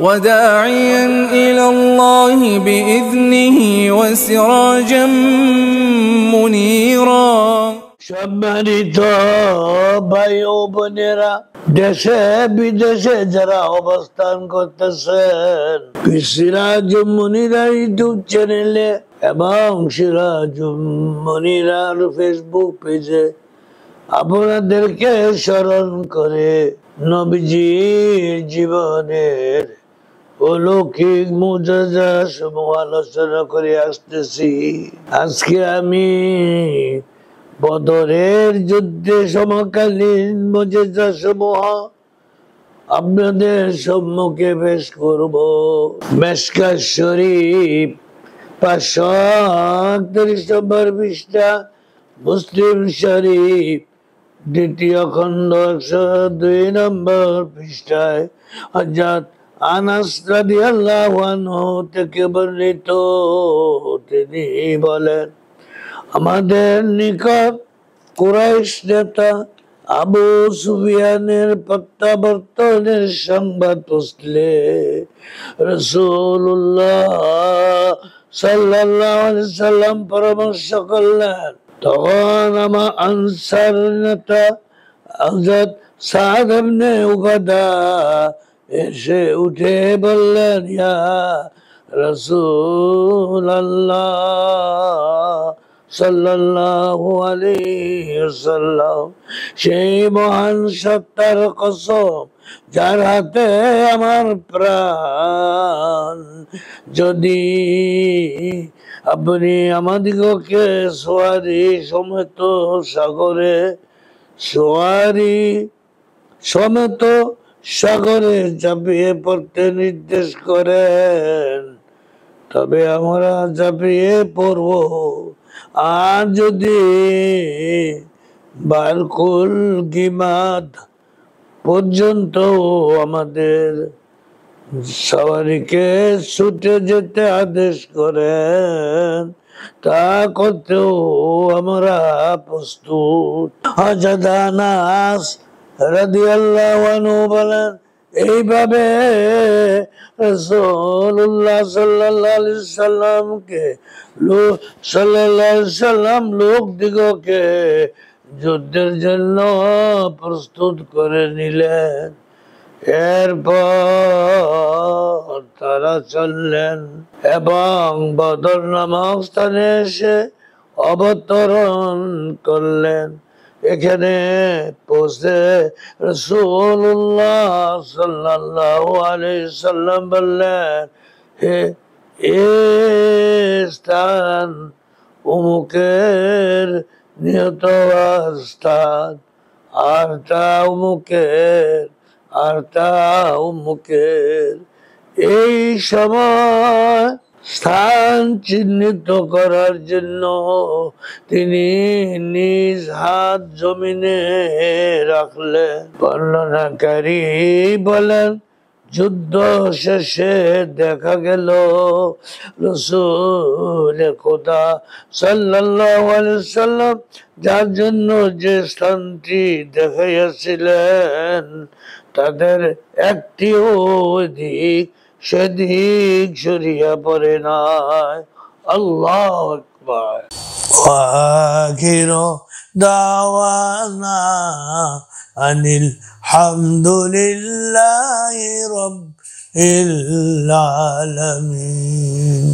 وداعيا إلى الله بإذنه وسراجا منيرا সম্মানিত ভাই ও বোনেরা, দেশে বিদেশে যারা অবস্থান করতেছেন সিরাজুল মুনিরা ইউটিউব চ্যানেলে এবং সিরাজুল মুনিরার ফেসবুক পেজে আপনাদেরকে স্মরণ করে নবীজির জীবনের অলৌকিক মুজিজা সমূহ আলোচনা করে আসতেছি। আজকে আমি বদরের যুদ্ধে সমকালীন মুজিজা সমূহ আপনাদের সম্মুখে পেশ করব। মেশকাত শরীফ 538 নম্বর পৃষ্ঠা, মুসলিম শরীফ দ্বিতীয় খণ্ড 102 নম্বর পৃষ্ঠায় হযরত আনাস রাদিয়াল্লাহু আনহু থেকে বর্ণিত, তিনি বলেন, আমাদের নিকট কুরাইশ নেতা আবু সুফিয়ানের প্রত্যাবর্তনের সংবাদ পৌঁছলে রাসূলুল্লাহ সাল্লাল্লাহু আলাইহি ওয়াসাল্লাম পরামর্শ করলেন। তখন আমার আনসার নেতা হযরত সাদ ইবনে উবাদা এসে উঠে বললেন, ইয়া রাসূলুল্লাহ সাল্লাল্লাহু আলাইহি ওয়াসাল্লাম, সেই মহান সত্তার কসম যার হাতে আমার প্রাণ, যদি আপনি আমাদিগকে সোয়ারি সমেত সাগরে ঝাঁপিয়ে পড়তে নির্দেশ করেন, তবে আমরা ঝাঁপিয়ে পড়ব। আর যদি বারকুল গিমাদ পর্যন্ত আমাদের সওয়ারিকে ছুটে যেতে আদেশ করেন, তা করতেও আমরা প্রস্তুত। হযরত আনাস রাদিয়াল্লাহু আনহু বলেন, এইভাবে রাসূলুল্লাহ সাল্লাল্লাহু আলাইহি সাল্লাম লোকদিগকে যুদ্ধের জন্য প্রস্তুত করে নিলেন। এরপর তারা চললেন এবং বদর নামক স্থানে এসে অবতরণ করলেন। এখানে পৌঁছে রাসূলুল্লাহ সাল্লাল্লাহু আলাইহি সাল্লাম বললেন, এ স্থান অমুকের নিহত স্থান, আর তা অমুকের। এই সময় স্থান চিহ্নিত করার জন্য তিনি নিজ হাত জমিনে রাখলেন। বর্ণনাকারী বলেন, যুদ্ধ শেষে দেখা গেল রাসূল খোদা সাল্লাল্লাহু আলাইহি সাল্লাম যার জন্য যে স্থানটি দেখাইয়াছিলেন তাদের একটিও এদিক সেদিক সরিয়া পড়ে নাই। আল্লাহু আকবার। ওয়াখিরু দাওয়ানা আনিল হামদুলিল্লাহি রাব্বিল আলামিন।